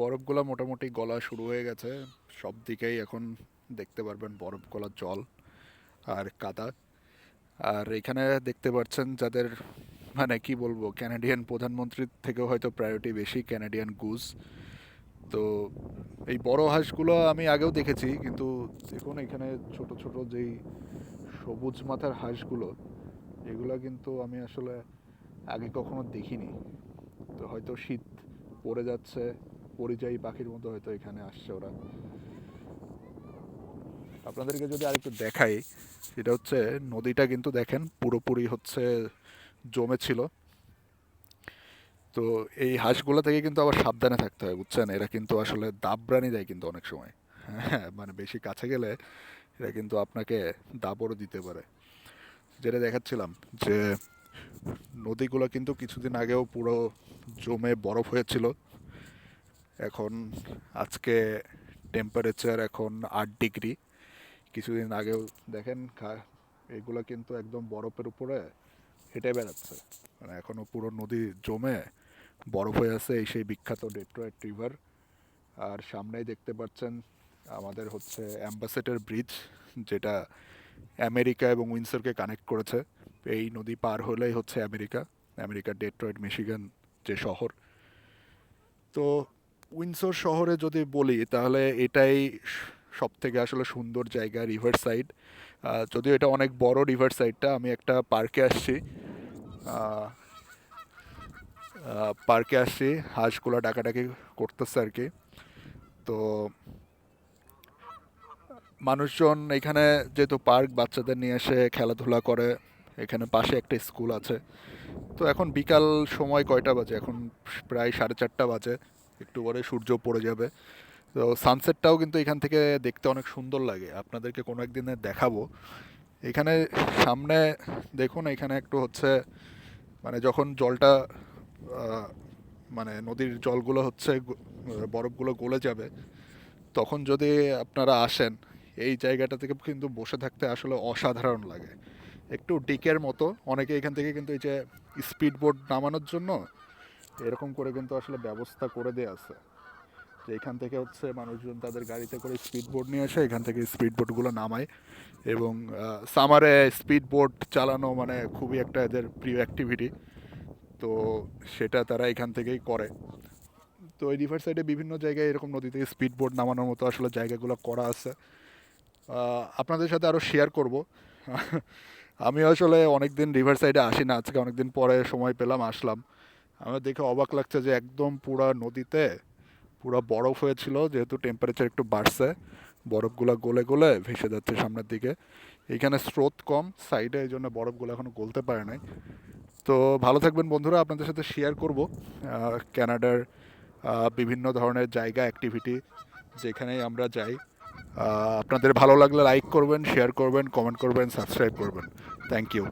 বরফগুলো মোটামুটি গলা শুরু হয়ে গেছে। সব দিকেই এখন দেখতে পারবেন বরফ গলা জল আর কাদা। আর এখানে দেখতে পাচ্ছেন যাদের মানে কি বলবো, ক্যানাডিয়ান প্রধানমন্ত্রীর থেকেও হয়তো প্রায়োরিটি বেশি ক্যানাডিয়ান গুজ। তো এই বড় হাঁসগুলো আমি আগেও দেখেছি, কিন্তু দেখুন এখানে ছোট ছোট যেই সবুজ মাথার হাঁসগুলো, এগুলো কিন্তু আমি আসলে আগে কখনো দেখিনি। তো হয়তো শীত পড়ে যাচ্ছে, পরিযায়ী পাখির মতো হয়তো এখানে আসছে ওরা। আপনাদেরকে যদি আরেকটু দেখাই, সেটা হচ্ছে নদীটা কিন্তু দেখেন পুরোপুরি হচ্ছে জমে ছিল। তো এই হাঁসগুলো থেকে কিন্তু আবার সাবধানে থাকতে হয়, বুঝছেন? এরা কিন্তু আসলে দাবরানি দেয় কিন্তু অনেক সময়। হ্যাঁ, মানে বেশি কাছে গেলে এরা কিন্তু আপনাকে দাবড়ও দিতে পারে। যেটা দেখাচ্ছিলাম যে নদীগুলো কিন্তু কিছুদিন আগেও পুরো জমে বরফ হয়েছিল। এখন আজকে টেম্পারেচার এখন 8 ডিগ্রি। কিছুদিন আগেও দেখেন এগুলো কিন্তু একদম বরফের উপরে হেঁটে বেড়াচ্ছে। মানে এখনো পুরো নদী জমে বরফ হয়ে আছে, এই সেই বিখ্যাত ডেট্রয়েট রিভার। আর সামনেই দেখতে পাচ্ছেন আমাদের হচ্ছে অ্যাম্বাসেডর ব্রিজ, যেটা আমেরিকা এবং উইন্ডসরকে কানেক্ট করেছে। এই নদী পার হলেই হচ্ছে আমেরিকা, আমেরিকার ডেট্রয়েট মিশিগান যে শহর। তো উইন্ডসর শহরে যদি বলি তাহলে এটাই সব থেকে আসলে সুন্দর জায়গা, রিভার সাইড। যদিও এটা অনেক বড় রিভার সাইডটা। আমি একটা পার্কে আসছি, পার্কে আসছি, হাঁসগুলো ডাকাডাকি করতেছে আর কি। তো মানুষজন এখানে, যেহেতু পার্ক, বাচ্চাদের নিয়ে এসে খেলাধুলা করে। এখানে পাশে একটা স্কুল আছে। তো এখন বিকাল সময় কয়টা বাজে, এখন প্রায় 4:30 বাজে। একটু পরে সূর্য পড়ে যাবে। তো সানসেটটাও কিন্তু এখান থেকে দেখতে অনেক সুন্দর লাগে, আপনাদেরকে কোনো একদিনে দেখাবো। এখানে সামনে দেখুন, এখানে একটু হচ্ছে মানে যখন জলটা আহ, মানে নদীর জলগুলো হচ্ছে বরফগুলো গলে যাবে, তখন যদি আপনারা আসেন, এই জায়গাটা থেকে কিন্তু বসে থাকতে আসলে অসাধারণ লাগে। একটু ডিকের মতো, অনেকে এখান থেকে কিন্তু এই যে স্পিড বোট নামানোর জন্য এরকম করে কিন্তু আসলে ব্যবস্থা করে দেওয়া আছে। যে এখান থেকে হচ্ছে মানুষজন তাদের গাড়িতে করে স্পিড বোট নিয়ে আসে, এখান থেকে স্পিড বোটগুলো নামায়। এবং সামারে স্পিড বোট চালানো মানে খুবই একটা এদের প্রিয় অ্যাক্টিভিটি। তো সেটা তারা এখান থেকেই করে। তো এই রিভার সাইডে বিভিন্ন জায়গায় এরকম নদী থেকে স্পিড বোট নামানোর মতো আসলে জায়গাগুলো করা আছে। আপনাদের সাথে আরও শেয়ার করব। আমি আসলে অনেকদিন রিভার সাইডে আসি না, আজকে অনেকদিন পরে সময় পেলাম, আসলাম। আমার দেখে অবাক লাগছে যে একদম পুরা নদীতে পুরো বরফ হয়েছিল, যেহেতু টেম্পারেচার একটু বাড়ছে, বরফগুলো গলে গলে ভেসে যাচ্ছে সামনের দিকে। এইখানে স্রোত কম সাইডে, এই জন্য বরফগুলো এখনো গলতে পারে নাই। তো ভালো থাকবেন বন্ধুরা, আপনাদের সাথে শেয়ার করব কানাডার বিভিন্ন ধরনের জায়গা, অ্যাক্টিভিটি যেখানেই আমরা যাই। আপনাদের ভালো লাগলে লাইক করবেন, শেয়ার করবেন, কমেন্ট করবেন, সাবস্ক্রাইব করবেন। Thank you.